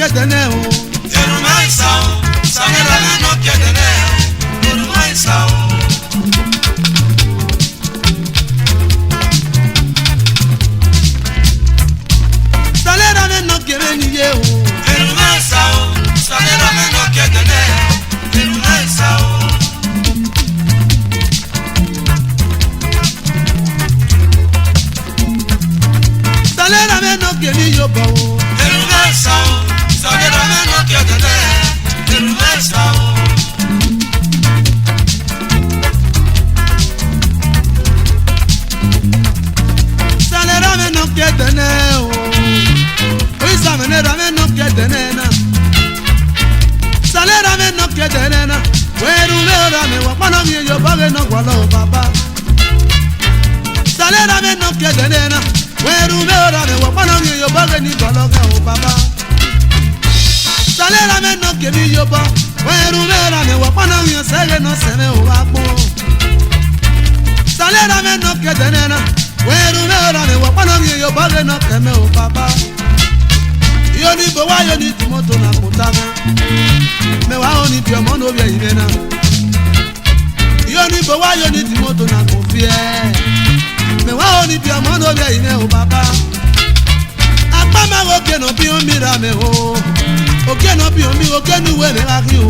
kedene o. Eruma isao, salera me no kedene. Eruma isao. Salera me no kedene ye o. Eruma isao, salera me no kedene. Eruma isao. Salera me no kedene yo bo. Eruma isao, salera me no kedene. Eruma isao. Salera me no kedene o. Oisa me no kedene na. Salera me no kedene na. Weru me ora me wa pano mi yo ba no gwalo baba. Salera me no kedene na. Weru me ora me wa pano mi yo ba ni gwalo ga o baba. Salera me no kemi yo ba. Weru me ora me wa pano mi yo sele no sele o apo. Salera me no kedene na. Weru me ora me wa pano mi yo ba no keme o baba. Yo ni bo wa yo ni timoto na kutana. Me wa oni bi omo no bi ire na. Yo ni bo wa yo ni timoto na kofie. Me wa oni bi omo no bi ire o baba. Apa ma go ke no bi o mi ra me o. O ke no bi o mi o ke nu we me la ki o.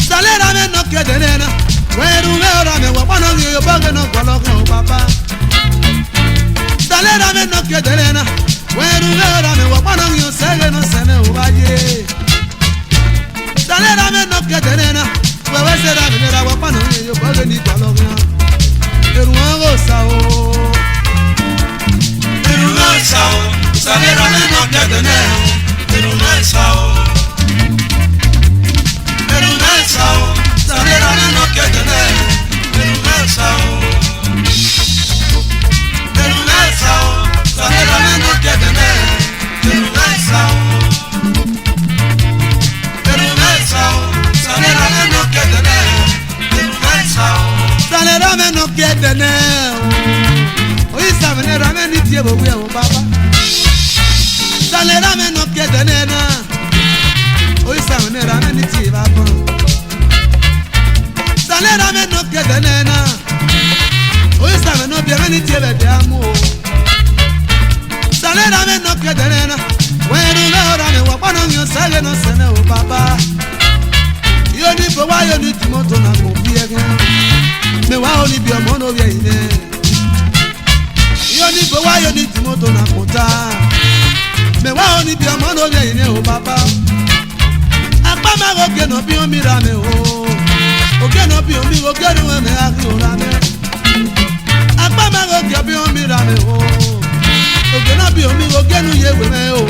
Salera me no ke de na. Weru me ora me wa pano mi yo ba ke no kwalo ke o baba. Salera me no ke de na. Weru me ora me wa pano mi yo sele no sele o ba ye. Salera me no ke de na. We se ra me ra wa pano mi yo ba ke ni kwalo ke. Eru ngo sa o. Eruma isao, salera me no kedene. Eruma isao. Eruma isao, salera me no kedene. Eruma isao. Eruma isao, salera me no kedene. Eruma isao. Eruma isao, salera me no kedene. Eruma isao. Salera me no kedene o. Oisa me ra me ni tie bo we o baba. Salera me no kedene na. Oisa me ra me ni tie baba. Salera me no kedene na. Oisa me no bi me ni tie be de amu o. Salera me no kedene na. Weru me ora me wa pano mi o sale no sene o baba. Yo ni bo wa yo ni timoto na ko bi e gan. Me wa oni bi omo no bi ine. Yo ni bo wa yo ni timoto na kota. Me wa oni bi omo no bi ine o baba. Apa ma go ke no bi o mi ra me o. O ke no bi o mi o ke no me a ki o ra me. Apa ma go ke bi o mi ra me o. O ke no bi o mi o ke no ye we me o.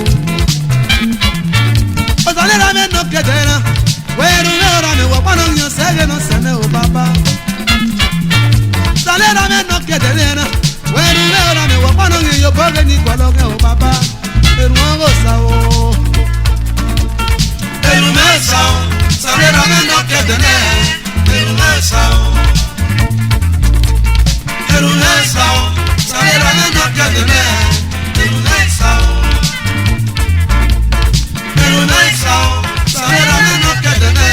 O salera me no ke de na. Weru me ora me wa pa no nyo sele no sene o baba. Salera me no kedene na. Weru me ora me wa pano ngi yo boge ni kwalo ke o baba. Eru ngo sa o. Eruma isao, salera me no kedene. Eruma isao. Eruma isao, salera me no kedene. Eruma isao. Eruma isao, salera me no kedene.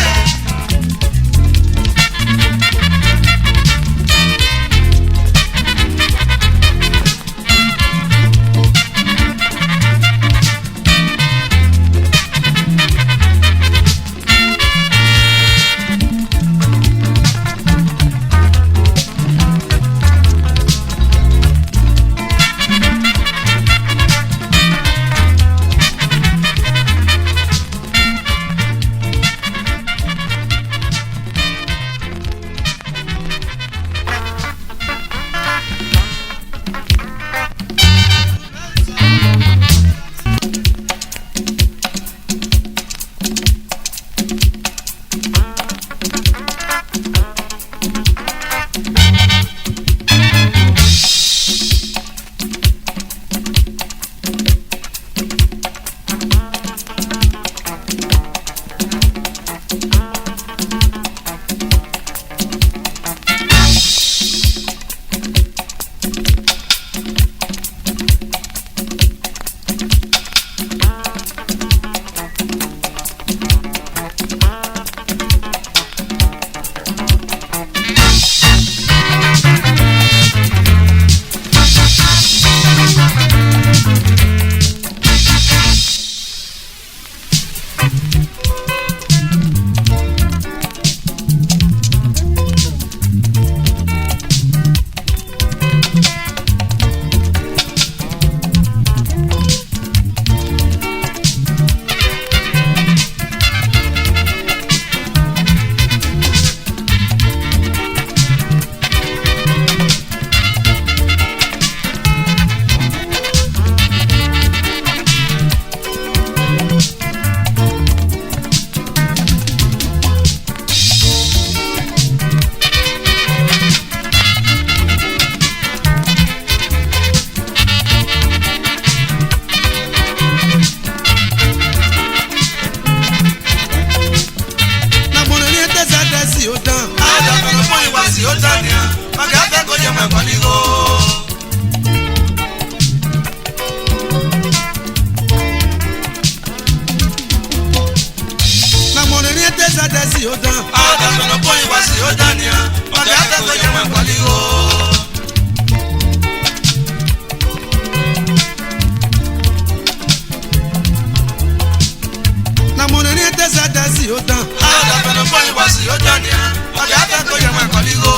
ó tán. Àwọn dàbẹ̀nà fún ìwà sí ó tán ni. Ọjà afẹ́ kó yẹ wọn ẹ̀kọ́ lígo.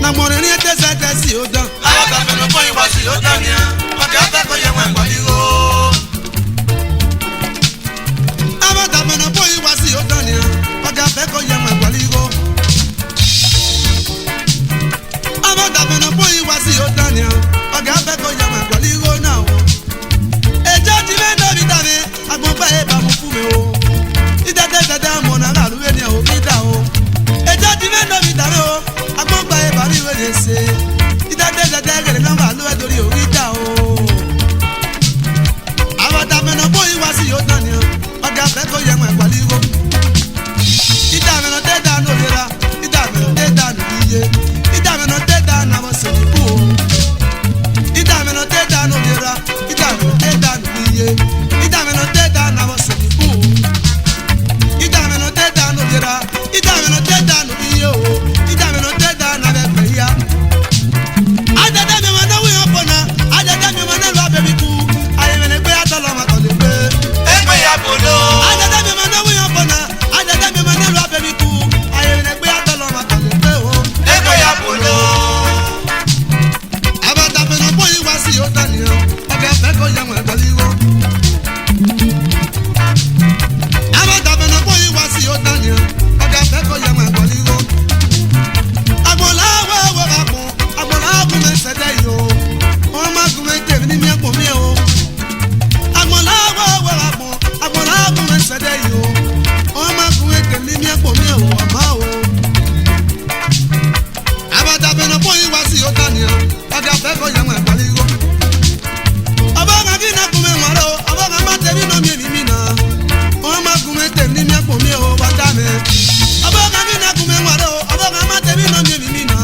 Nàmọ̀rin ní tẹ́sí ó tán. Àwọn dàbẹ̀nà fún ìwà sí ó tán ni. Ọjà afẹ́ kó yẹ wọn ẹ̀kọ́ lígo. Àwọn dàbẹ̀nà fún ìwà sí ó tán ni. Ọjà afẹ́ kó yẹ wọn ẹ̀kọ́ lígo. Àwọn dàbẹ̀nà fún ìwà sí ó tán ni. Ọjà afẹ́ kó yẹ wọn ẹ̀kọ́ lígo náà. Ẹjọ́ ti fẹ́ dọ̀bí dàbí agbọ̀npẹ́ ìbámu fún mi o. Ìdẹ́tẹ́tẹ́tẹ́ mọ̀ náà lálùwẹ̀ ni ò kí dà o. Ẹjọ́ ti fẹ́ dọ̀bí dàbí o. Agbọ̀npẹ́ ìbámu ìwé lè ṣe. Ìdẹ́tẹ́tẹ́tẹ́ gẹ̀rẹ́ náà lálùwẹ̀ torí ò kí dà o. Àwọn dàbẹ̀nà fún ìwà sí ó tán ni. Ọjà afẹ́ kó yẹ wọn ẹ̀kọ́ lígo. Ìdàmẹ̀nà tẹ́ dànù òyìnbá. Ìdàmẹ̀nà tẹ́ dànù iye. Ìdàmẹ̀nà tẹ́ dànù àwọn sèkú o. Ìdàmẹ̀nà tẹ́ dànù òyìnbá. Ìdàmẹ̀nà tẹ́ dànù iye. Ìdàmẹ̀nà tẹ́ dànù àwọn sèkú o. Ìdàmẹ̀nà tẹ́ dànù òyìnbá. Ìdàmẹ̀nà tẹ́ dànù iye o. Ìdàmẹ̀nà tẹ́ dànù abẹ́pẹ́ ya. Àjẹjẹ mi wọn náà wíyàn pọ̀ náà. Àjẹjẹ mi wọn náà lọ abẹ́bí kú. Àyẹ̀mẹ̀lẹ̀ gbé àtọ̀lọ́ wọn kọ̀ lè gbé. Ẹgbẹ́ ya bòló. Àjẹjẹ mi wọn náà wíyàn pọ̀ náà. Àjẹjẹ mi wọn náà lọ abẹ́bí kú. Àyẹ̀mẹ̀lẹ̀ gbé àtọ̀lọ́ wọn kọ̀ lè gbé o. Ẹgbẹ́ ya bòló. Àbàdàbẹ̀nà fún ìwà sí ó tán ni o. Ọ̀gá fẹ́ kó yẹ wọn ẹ̀kọ́ lígo. Àbàdàbẹ̀nà fún ìwà sí ó tán ni o. Ọ̀gá fẹ́ kó yẹ wọn ẹ̀kọ́ lígo. Àgbọ̀nlá wọ́wọ́ àpò. Àgbọ̀nlá gùn mi sẹ́dẹ̀ yìí o. Wọ́n má gùn mi tèmi ní mi ẹ̀kọ́ mi o. Àgbọ̀nlá wọ́wọ́ àpò. Àgbọ̀nlá gùn mi sẹ́dẹ̀ yìí o. Wọ́n má gùn mi tèmi ní mi ẹ̀kọ́ mi o. Ọ̀má o. Àbàdàbẹ̀nà fún ìwà sí ó tán ni o. Ọ̀gá fẹ́ kó yẹ wọn ẹ̀kọ́ lígo. Ọba kan kí náà kún mi wọ́n rẹ̀ o. Ọba kan má tẹ̀mí náà mi èmi mi náà. Wọ́n má gùn mi tèmi ní mi ẹ̀kọ́ mi o. Wá dá mi. Ọba kan kí náà kún mi wọ́n rẹ̀ o. Ọba kan má tẹ̀mí náà mi èmi mi náà.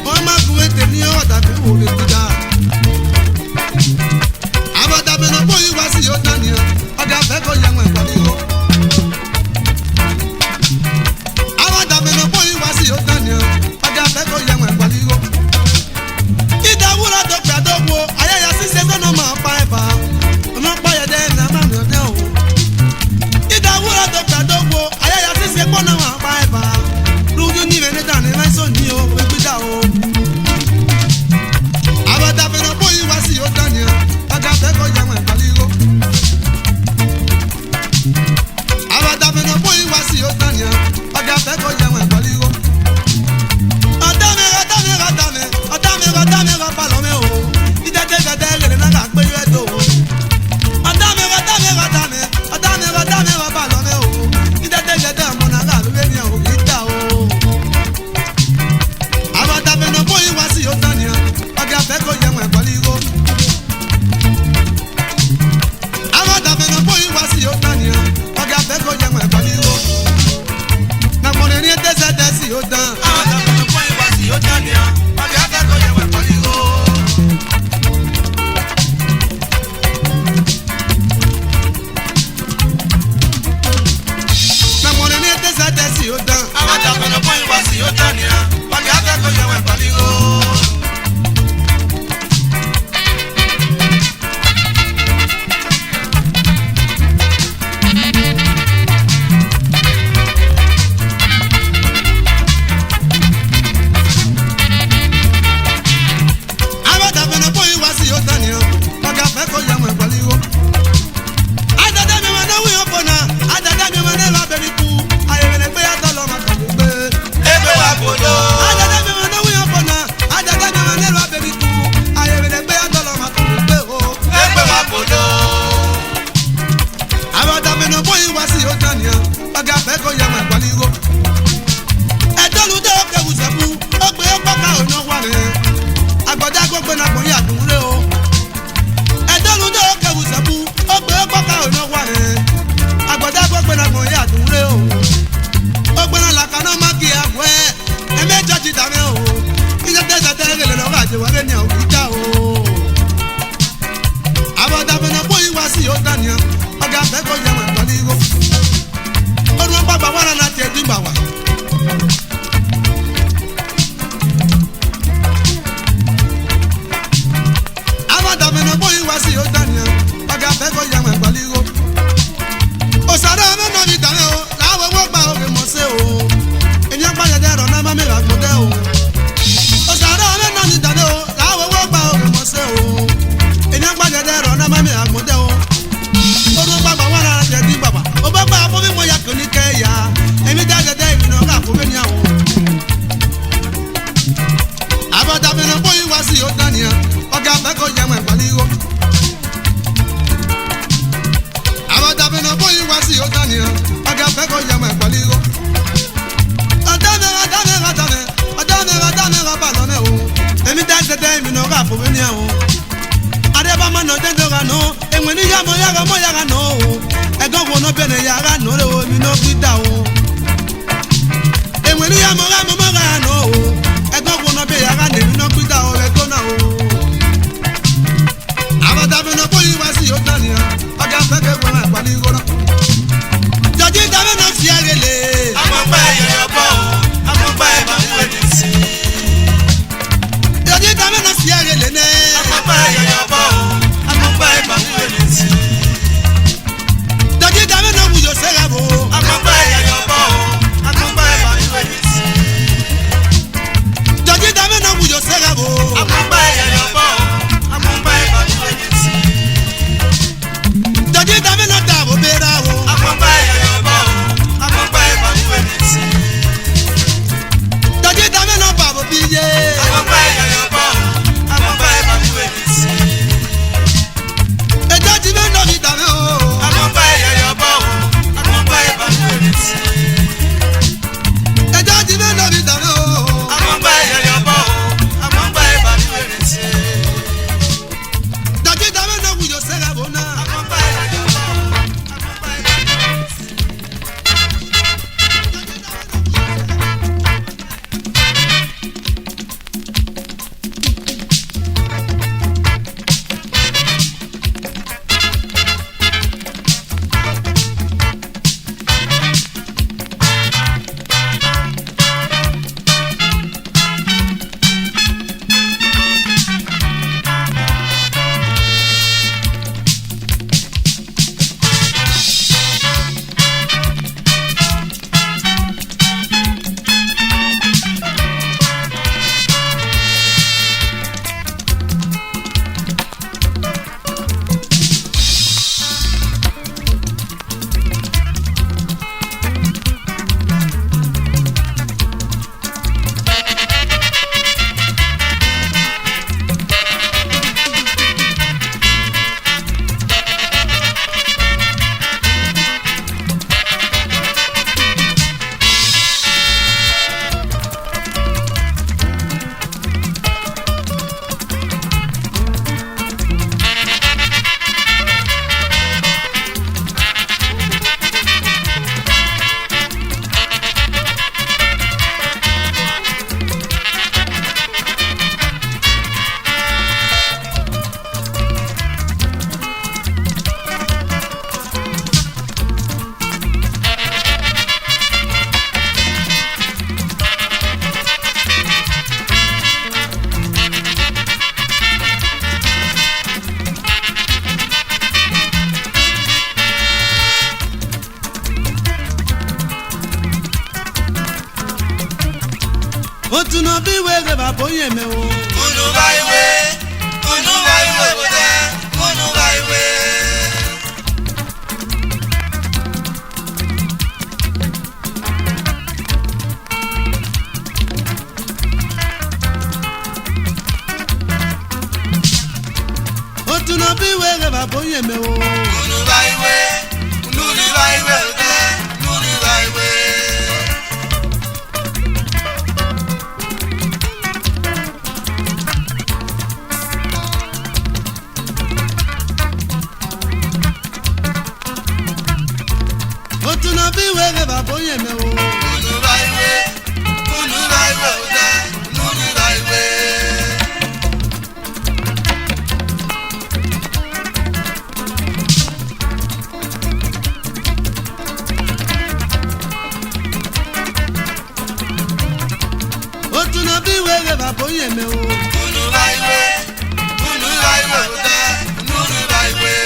Wọ́n má gùn mi tèmi ní ọ̀dà tó wò lè dìda. Àbàdàbẹ̀nà fún ìwà sí ó tán ni o. Ọ̀gá fẹ́ kó yẹ wọn ẹ̀kọ́ lígo. Àbàdàbẹ̀nà fún ìwà sí ó tán ni o. Ọ̀gá fẹ́ kó yẹ wọn ẹ̀kọ́ lígo. Ìdáwúrà tó pẹ́ tó wo ayẹyẹ ṣíṣe sọ́nà máa pa ẹ̀fà. Ọmọ pàyẹ̀dẹ́ ẹ̀ náà máa nà dẹ́ o. Ìdáwúrà tó pẹ́ tó wo ayẹyẹ ṣíṣe sọ́nà máa pa ẹ̀fà. Rúdú ní ìrẹ́lẹ́ dàní mẹ́sàn-án ní o, gbígbídà o. Àbàdàbẹ̀nà fún ìwà sí ó tán ni o. Ọ̀gá fẹ́ kó yẹ wọn ẹ̀kọ́ lígo. Àbàdàbẹ̀nà fún ìwà sí ó tán ni o. Ọ̀gá fẹ́ kó yẹ wọn ẹ̀kọ́ lígo. Ó dán. Àwọn dàbẹ̀nà fún ìwà sí ó tán ni. Ọjà afẹ́ kó yẹ wọn ẹ̀kọ́ lígo. Nàmọ̀rin ní tẹ́sí ó dán. Àwọn dàbẹ̀nà fún ìwà sí ó tán ni. Ọjà afẹ́ kó yẹ wọn ẹ̀kọ́ lígo. Àbàdàbẹ̀nà fún ìwà sí ó tán ni o. Ọ̀gá fẹ́ kó yẹ wọn ẹ̀kọ́ lígo. Àjẹjẹ mi wọn náà wíyàn pọ̀ náà. Àjẹjẹ mi wọn náà lọ abẹ́bí kú. Àyẹ̀mẹ̀lẹ̀ gbé àtọ̀ lọ́ máa kàn ló gbé. Ẹgbẹ́ wa bòló. Àjẹjẹ mi wọn náà wíyàn pọ̀ náà. Àjẹjẹ mi wọn náà lọ abẹ́bí kú. Àyẹ̀mẹ̀lẹ̀ gbé àtọ̀ lọ́ máa kàn ló gbé o. Ẹgbẹ́ wa bòló. Àbàdàbẹ̀nà fún ìwà sí ó tán ni o. Ọ̀gá fẹ́ kó yẹ wọn ẹ̀kọ́ lígo. Ẹ̀dọ́lùdé ó kéwù sẹ́kù. Ó gbé pọ́kà òun náà wà rẹ̀. Àgbọ̀dá gbogbo náà kò rí àdúró o. Ẹ̀dọ́lùdé ó kéwù sẹ́kù. Ó gbé pọ́kà òun náà wà rẹ̀. Àgbọ̀dá gbogbo náà kò rí àdúró o. Ó gbóná làkàná má kí àwọ̀ ẹ̀. Ẹ̀mẹ́jọ ti dàmẹ́ o. Iṣẹ́ tẹ́sẹ̀ tẹ́lẹ̀ lọ́wọ́ àjẹwọ́lé ni àwọn ìjà o. Àbàdàbẹ̀nà fún ìwà sí ó tán ni o. Ọ̀gá fẹ́ kó yẹ wọn ẹ̀kọ́ lígo. Ó ní wọ́n pàpà wọ́n náà ti ẹ̀dín bà wá. fòmẹ́ni àwọn. Àbọ̀dàbẹ̀nà bóyí wá sí ó dánìyàn ọ̀gá fẹ́kọ̀ọ́ yẹn wẹ̀ pàlíwọ́. Àbọ̀dàbẹ̀nà bóyí wá sí ó dánìyàn ọ̀gá fẹ́kọ̀ọ́ yẹn wẹ̀ pàlíwọ́. Ọ̀dàmẹ́ra bàlọ́mẹ́ o èmi dẹ́sẹ̀dẹ́ èmi náà rà fòmẹ́ni àwọn. Adébámọ̀ náà dẹ́dẹ́ ra nù èmi ní yàmọ̀ yàrá nù o ẹ̀gán wo náà bẹ̀rẹ̀ yàrá nù rẹ̀ o èmi náà fi dà o. Èmi ní yàmọ̀ rà nù o ẹ̀gán wo náà bẹ̀rẹ̀ yàrá nù èmi náà fi dà o rẹ̀ tó náà o. Àbọ̀dàbẹ̀nà bóyí wá sí yóò tán nìyẹn ọjà fẹ́kẹ̀ wọn àgbàlí ìgbóná. Jọ̀jí dábẹ́ náà fi ẹ̀rẹ̀ lé. Amọ̀gbà ẹ̀yọ̀ bọ̀ o, amọ̀gbà ẹ̀ máa ń wẹ̀ ní sí. Jọ̀jí dábẹ́ náà fi ẹ̀rẹ̀ lé nẹ́. Amọ̀gbà ẹ̀yọ̀ bọ̀ o, amọ̀gbà ẹ̀ máa ń wẹ̀ ní sí. Jọ̀jí dábẹ́ náà wùyọ̀ sẹ́ra bò. Amọ̀gbà ẹ̀yọ̀ bọ̀ o, amọ̀gbà ẹ̀ máa ń wẹ̀ ní sí. Jọ̀jí dábẹ́ náà wùyọ̀ sẹ́ra bò. Amọ̀gbà ẹ̀yọ̀ bọ̀ o, amọ̀gbà ẹ̀ máa ń wẹ̀ ní sí. Jọ̀jí dábẹ́ náà dàbò bẹ́ẹ̀rẹ̀ o. Amọ̀gbà ẹ̀yọ̀ bọ̀ o, amọ̀gbà ẹ̀ máa ń wẹ̀ ní sí. Jọ̀jí dábẹ́ náà bàbò bí yé. Amọ̀gbà ẹ̀yọ̀ bọ̀ o, amọ̀gbà ẹ̀ máa ń wẹ̀ ní sí. Ẹjọ́ ti bẹ́ẹ̀ náà fi dàbẹ́ o. Amọ̀gbà ẹ̀yọ̀ bọ̀ o, amọ̀gbà ẹ̀ máa ń wẹ̀ ní sí. Ẹjọ́ ti bẹ́ẹ̀ náà fi dàbẹ́ o. Amọ̀gbà ẹ̀yọ̀ bọ̀ o, amọ̀gbà ẹ̀ máa ń wẹ̀ ní sí. Jọ̀jí dábẹ́ náà wùyọ̀ sẹ́ra bò náà. Amọ̀gbà ẹ̀yọ̀ bọ̀ o, amọ̀gbà ẹ̀ máa ń wẹ̀ ní sí. Otuna bí wẹ́rẹ́ bàbá yẹn mẹ́ o. Kunu báyìí kunu báyìí wò dé, kunu báyìí. Otuna bí wẹ́rẹ́ bàbá yẹn mẹ́ o. Kunu báyìí wò dé, kunu báyìí. Otuna bí wẹ́rẹ́ bàbá yẹn mẹ́ o. Kunu báyìí wò dé, kunu báyìí. Otuna bí wẹ́rẹ́ bàbá yẹn mẹ́ o. Kunu báyìí wò dé, kunu báyìí.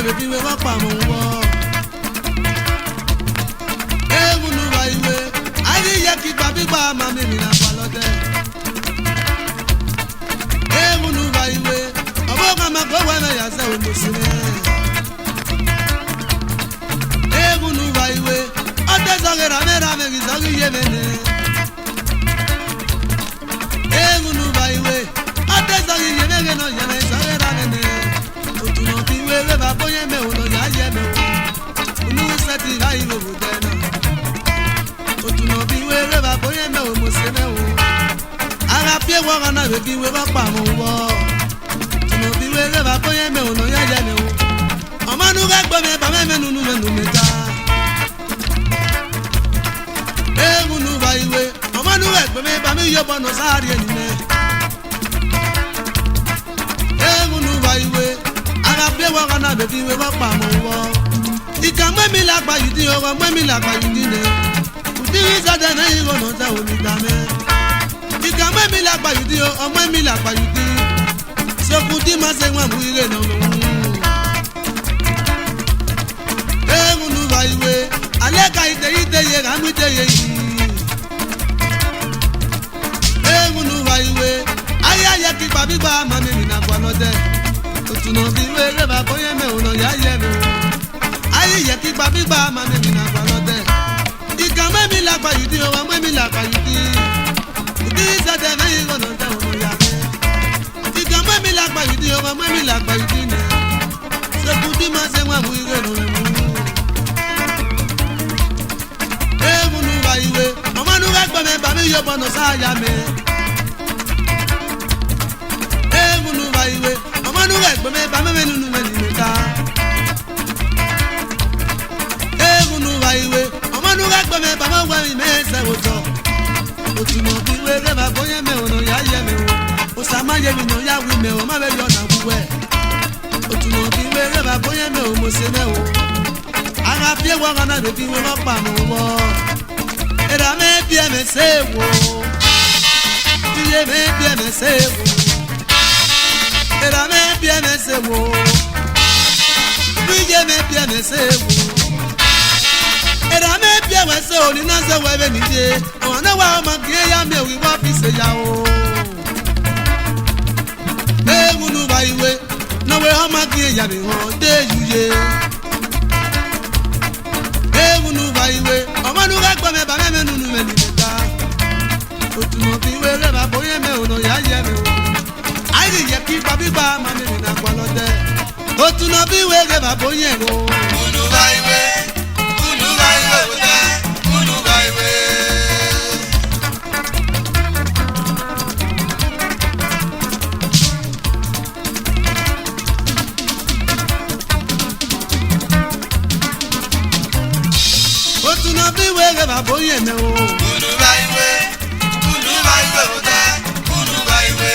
bèbí wé wọ́n pa mọ̀ wọ́. Ehunu wa iwe, ayé yẹ kí gbàgbígbà máa mímì náà pa lọ́dẹ. Ehunu wa iwe, ọ̀bọ̀ kan máa gbọ́ wẹ́mẹ̀ yàtọ̀ òmùsùlẹ̀. Ehunu wa iwe, ọ̀tẹ̀ sọ̀rọ̀ ràmẹ́ràmẹ́ kì sọ́kì yé mẹ́nẹ́. Ehunu wa iwe, ọ̀tẹ̀ sọ̀rọ̀ yé mẹ́gẹ́ náà yẹ̀mẹ́ sọ̀rọ̀ ràmẹ́nẹ́. Òtún náà fi wé rẹ́bà bóyá mẹ́ òun náà yá yẹ mẹ́ o. Inú sẹ́tì láyé ló wò jẹ́ náà. Òtún náà fi wé rẹ́bà bóyá mẹ́ òun mo ṣe mẹ́ o. Ara fi wọ́n kan náà fi wé wọ́n pa mọ́ wọ́. Òtún náà fi wé rẹ́bà bóyá mẹ́ òun náà yá yẹ mẹ́ o. Ọmọ nu ká gbọ́ mi bàmẹ́ mẹ́nu nu mẹ́nu mẹ́ta. Ehunu wa iwe, ọmọ nu ká gbọ́ mi bàmẹ́ yọ bọ́nà sáárì ẹni mẹ́. Ehunu wa iwe, ara fi wọ́n kan náà fi wé wọ́n pa mọ́ wọ́. Ìkà mẹ́mi làgbà yìí dín ọwọ́ mẹ́mi làgbà yìí dín ní. Kùdìrí sọ́dẹ̀ náà yìí rọ̀nà tẹ̀ omi ta mẹ́. Ìkà mẹ́mi làgbà yìí dín ọmọ mẹ́mi làgbà yìí dín. Sọkùdí máa ṣe wọn mú ire náà lòun. Ehunu wa iwe, alẹ́ ka ìdẹ́yìdẹ́yẹ ràmídẹ́yẹ yìí. Ehunu wa iwe, ayé ayé kí gbàgbígbà máa mímì náà gbọ́ lọ́dẹ. Òtún náà fi wé rẹ́bà bóyá mẹ́ òun náà yá yẹ mi o. Ayé yẹ kí gbàgbígbà máa mímì náà gbọ́ lọ́dẹ. Ìkà mẹ́mi làgbà yìí dín ọwọ́ mẹ́mi làgbà yìí dín. Ìdí ìsẹ̀dẹ̀ mẹ́yìn rọ̀nà tẹ̀ òun yá mẹ́. Ìkà mẹ́mi làgbà yìí dín ọwọ́ mẹ́mi làgbà yìí dín nẹ̀. Sẹ́kùdí máa ṣe wọn mú ire nù rẹ̀ mú. Ehunu wa iwe, ọmọ nu ká gbọ́ mi bàmí yọ bọ́nà sáyà mẹ́. Ehunu wa iwe, ọmọ nu ká gbọ́ mi bàmí mẹ́nu nu mẹ́ni mẹ́ta. Ehunu wa iwe, ọmọ nu ká gbọ́ mi bàmí wẹ̀ mi mẹ́sẹ̀ wò tọ̀. Òtún náà fi wé rẹ́bà bóyá mẹ́ òun náà yá yẹ mẹ́ o. Òsàmá yẹ mi náà yá wí mẹ́ o, má bẹ́ yọ ọ̀nà wúwẹ̀. Òtún náà fi wé rẹ́bà bóyá mẹ́ o, mo ṣe mẹ́ o. Ara fi wọ́n kan náà lè fi wé wọ́n pa mọ́ wọ́. Era me bien me sebo, me bien me sebo. Era me bien me sebo, me bien me sebo. Era me bien me sebo, ni na se we ni de. Ona wa ma gie ya me wi wa fi se ya o. Ehunu ba iwe, no we ha ma gie ya me ho de yuye. Ehunu ba iwe, ọmọ nu ká gbọ́ mi bàmẹ́ mẹ́nu nu mẹ́ni mẹ́ta. Òtún náà fi wé rẹ́bà bóyá mẹ́ òun náà yá yẹ mi o. Ayé yẹ kí gbàgbígbà máa mímì náà gbọ́ lọ́dẹ. Òtún náà fi wé rẹ́bà bóyá ẹ̀ o. Unu ba iwe wòtẹ́, unu ba iwe. Òtún náà fi wé rẹ́bà bóyá ẹ̀ o. Unu ba iwe wòtẹ́, unu ba iwe.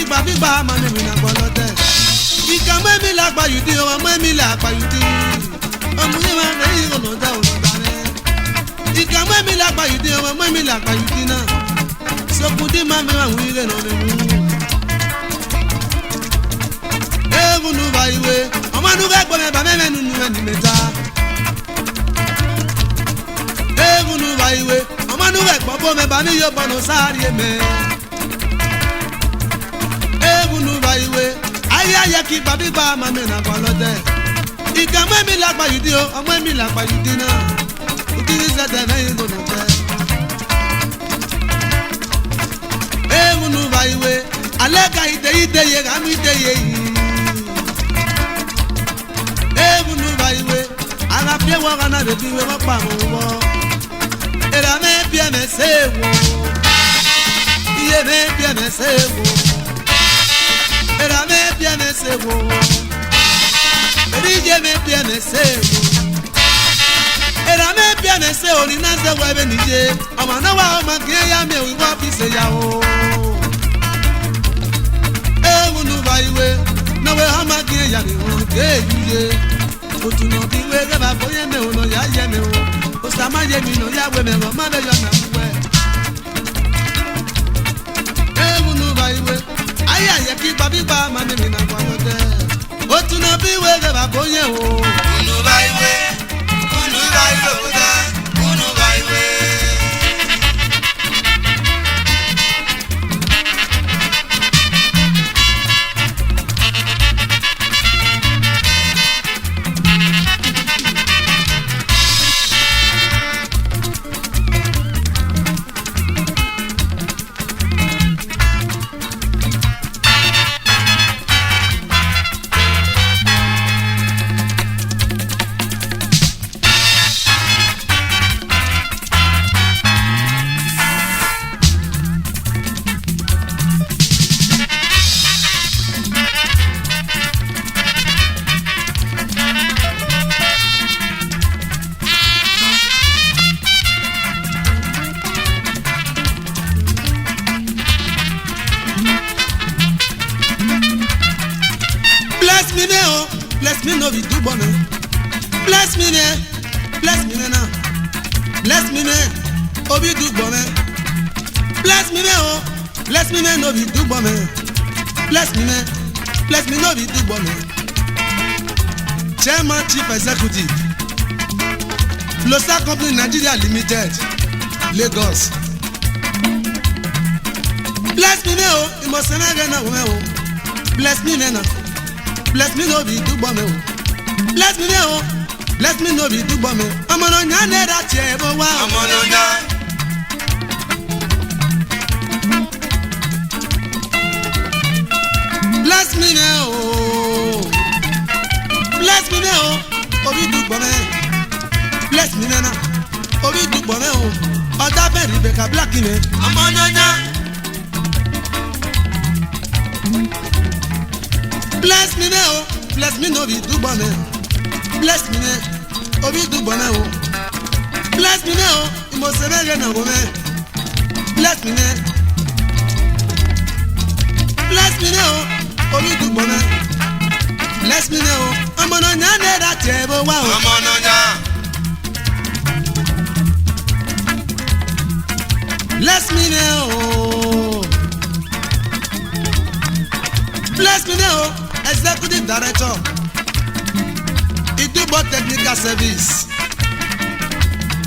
Gbàgbígbà máa mímì náà gbọ́ lọ́dẹ. Ìkà mẹ́mi làgbà yìí dín ọmọ mẹ́mi làgbà yìí dín. Ọmọ yẹn máa rẹ̀ yìí rọ̀nà dá òun gbà rẹ̀. Ìkà mẹ́mi làgbà yìí dín ọmọ mẹ́mi làgbà yìí dín náà. Sọkùdí máa mi máa wù ire náà rẹ̀ mú. Ehunu wa iwe, ọmọ nu ká gbọ́ mi bàmẹ́ mẹ́nu nu mẹ́ni mẹ́ta. Ehunu wa iwe, ọmọ nu ká gbọ́ bó mi bàmí yọ bọ́nà sáárì ẹ̀mẹ́. Ehunu wa iwe, ayé ayé kí gbàgbígbà máa mi nà gbọ́ lọ́dẹ. Ìkà mẹ́mi làgbà yìí dín o, ọmọ mi làgbà yìí dín náà. Òkìrì sẹ́tẹ̀ mẹ́yìn kò nà jẹ́. Ehunu wa iwe, alẹ́ ka ìdẹ́yìdẹ́yẹ ràmídẹ́yẹ yìí. Ehunu wa iwe, ara fi wo kana be bi we mo pa wo era me bia me se wo iye me bia me se wo era me bia me se wo erije me bia me se wo era me bia me se o ni na se wo be nije ama na wa o ma ke ya me wi wa fi se ya o e wonu ba iwe na we ha ma ke ya ni o ke yuye otuno bi we ge ba boye me o no ya ye me o sama ye mi no ya we me ro ma be yo na we e wonu ba iwe aya ye ki ba bi ba ma ni mi na kwa yo de otuno bi we ge ba boye o unu ba iwe o da unu ba iwe bless me no be do bonne bless me now bless me obi do bonne bless me no be do bonne bless me no be do bonne chairman chief executive Losa Company Nigeria Limited Lagos bless me now imosena na wo bless me now bless me no be do bomb o bless me no be do bomb ọmọ no nya ne da tie bo wa ọmọ no nya bless me now obi do bomb bless me na obi do bomb o oda be Rebecca Black ni ọmọ no nya bless me no be do bonne bless me obi do bonne o bless me imo se me na wo me bless me obi do bonne bless me omo no nya ne da tie bo wa o ọmọ no nya bless me Executive Director Idubo Technical Service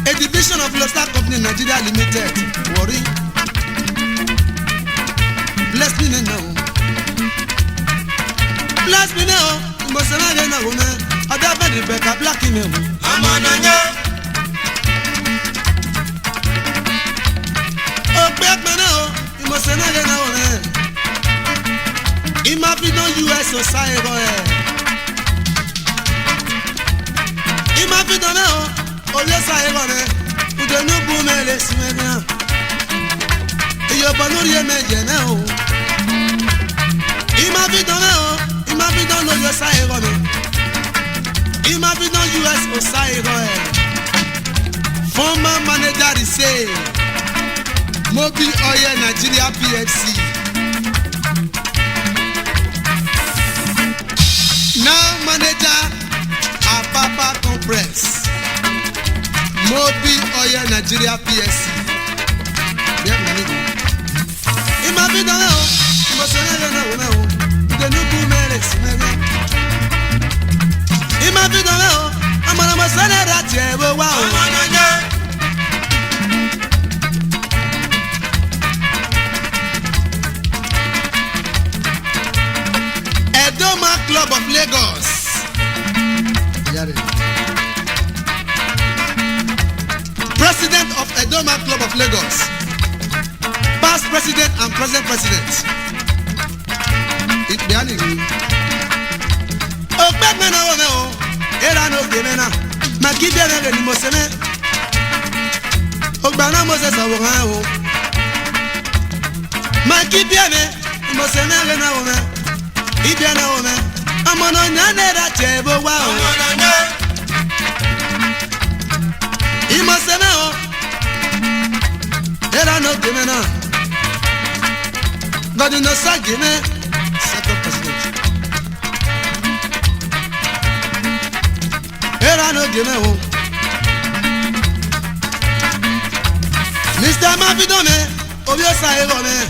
a division of Losa Company Nigeria Limited Warri bless me now Mbosana ge na wona Ada be Rebecca Black me ọmọ no nya o pe pe na o Mbosana ge na wona Ima fi don US o sa ero Ima fi don o le sa ero re ude nu bu me le si me na Iyo ba lori e me je na o Ima fi don lo le sa ero re Ima fi don US o sa ero Former manager say Mobi Oil Nigeria PFC Now manager Apapa Compress Mobi Oil Nigeria PSC Bien manigo Ima bi dan o Mo se na o De nu bu mere si me Ima bi dan o Amara mo se na ra tie wo wa o ọmọ no nya Edoma Club of Lagos. President of Edoma Club of Lagos. Past president and present president. Ìpìyànjú. Ọgbẹ́ mẹ́nà wọ̀ mẹ́ o, era no ge mẹ́nà. qui vient avec nous, c'est au Ghana, moi, c'est ça, vous ma qui vient avec nous, c'est il vient à vous, à mon nom, il beau, il m'a semé, elle a notre maintenant. God in the second president. Era no give me home. Mr. Mapidome, obio sai go me.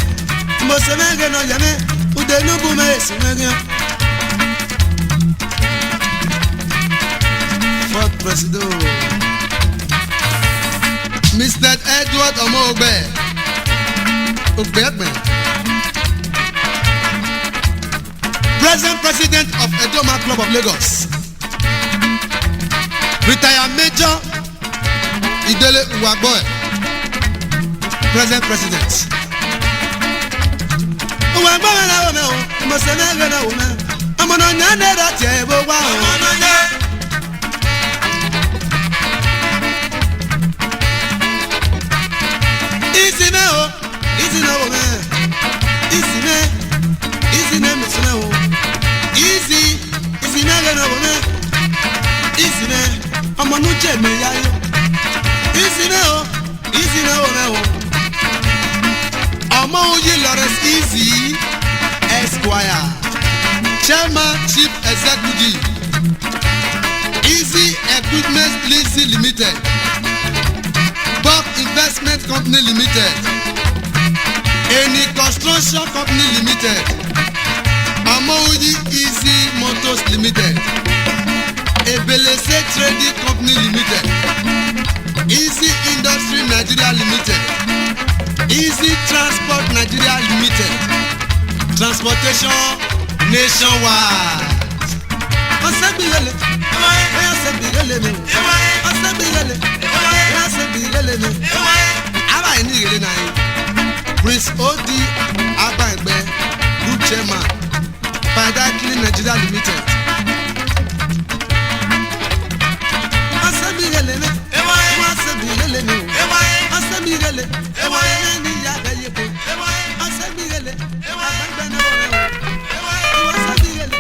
Mo se me ge no yame, u de no bu me si me ge. Fourth president. Mr. Edward Omogbe. Ogbe. Present President of Edoma Club of Lagos, retired Major Idele Uwagboy, Present President. Uwagboy na wome o, mo se na na wome. Amono nyane ra tie bo wa o. Easy me o, easy na wome. Easy me me se na o. Easy na gana wona. Easy na, ọmọ nu je me ya yo. Easy na wona o. Ọmọ oyi Lawrence Easy Esquire, Chairman Chief Executive, Easy Equipment Leasing Limited, Buck Investment Company Limited, Eni Construction Company Limited, Amoudi Easy Motors Limited, Ebelese Trading Company Limited, Easy Industry Nigeria Limited, Easy Transport Nigeria Limited, Transportation Nationwide. Asabiyele, asabiyele, asabiyele. Aba ni gele na yi. Prince Odi Abaegbe, Group Chairman, Padakli Nigeria Limited. Asabiyele, asabiyele, ni ya beye ko. Asabiyele, abagbe na wo. Asabiyele,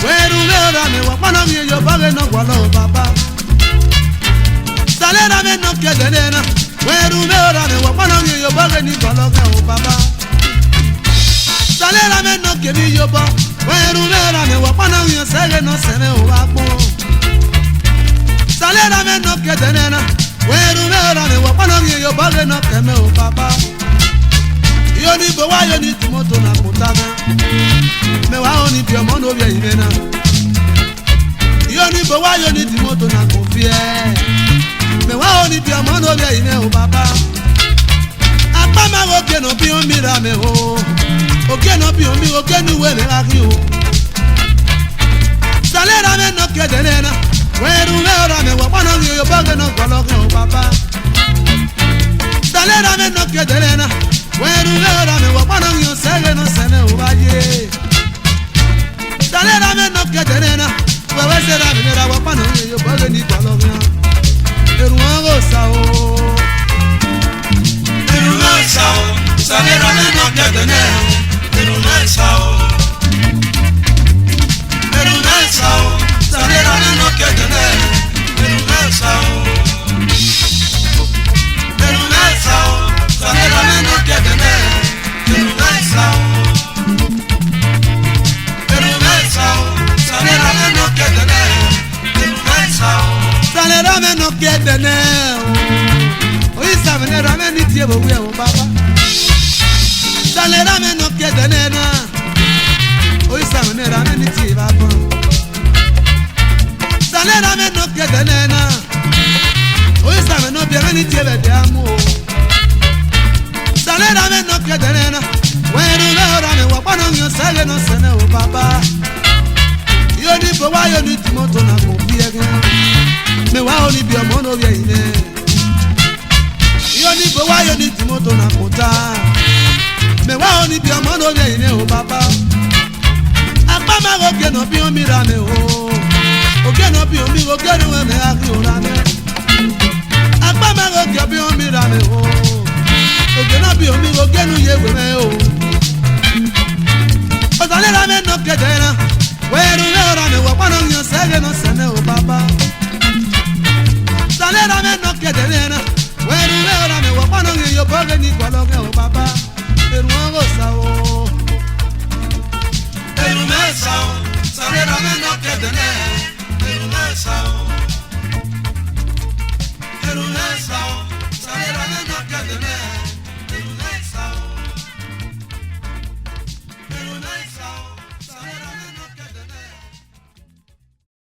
weru mera me wa pana mi yo bage no gwalo baba salera me no kedenena weru mera me wa pana mi yo bage ni gwalo ke o baba salera me no ke mi yo ba weru mera me wa pana mi yo sege no sene o apo salera me no kedenena weru mera me wa pana mi yo bage no ke me o baba yo ni bo wa yo ni timoto na kutana me wa oni bi omo no bia imena yo ni bo wa yo ni timoto na kofie me wa oni bi omo no bia ime o baba apa ma go ke no bi o mira me o ke no bi o mi o ke nu we me la ki o salera me no ke denena weru me ora me wa pana mi yo bage no golo ke o baba salera me no ke denena weru me ora me wa pana mi yo sege no sene o baye salera me no ke denena wewe sera me ra wa pana mi yo bage ni golo ke eru ngo sa o salera me no ke denena eru ngo sa o salera me no ke denena eru ngo sa o salera me no ke denena eru ngo sa o salera me no ke denena eru ngo sa o salera me no ke denena o isa me ra me ni tie bo we o baba salera me no ke denena o isa me ra me ni tie baba salera me no ke denena o isa me no bia me ni tie be de amu salera me no ke denena weru me ora me wa pana mi sege no sene o baba yo ni bo wa yo ni timoto na ko bia me wa oni bi omo no bia ine yo ni bo wa yo ni timoto na ko ta me wa oni bi omo no bia ine o baba apa ma go ke no bi o mi ra me o ke no bi o mi go ke no me a ki o ra me apa ma go ke bi o mi ra me o ke no bi o mi go ke no ye we me o salera me no ke dena weru me ora me wa pana mi sege no sene o baba salera me no ke dena weru me ora me wa pana mi yo bage ni gwalo ke o baba eru ngo sa o eru me sa o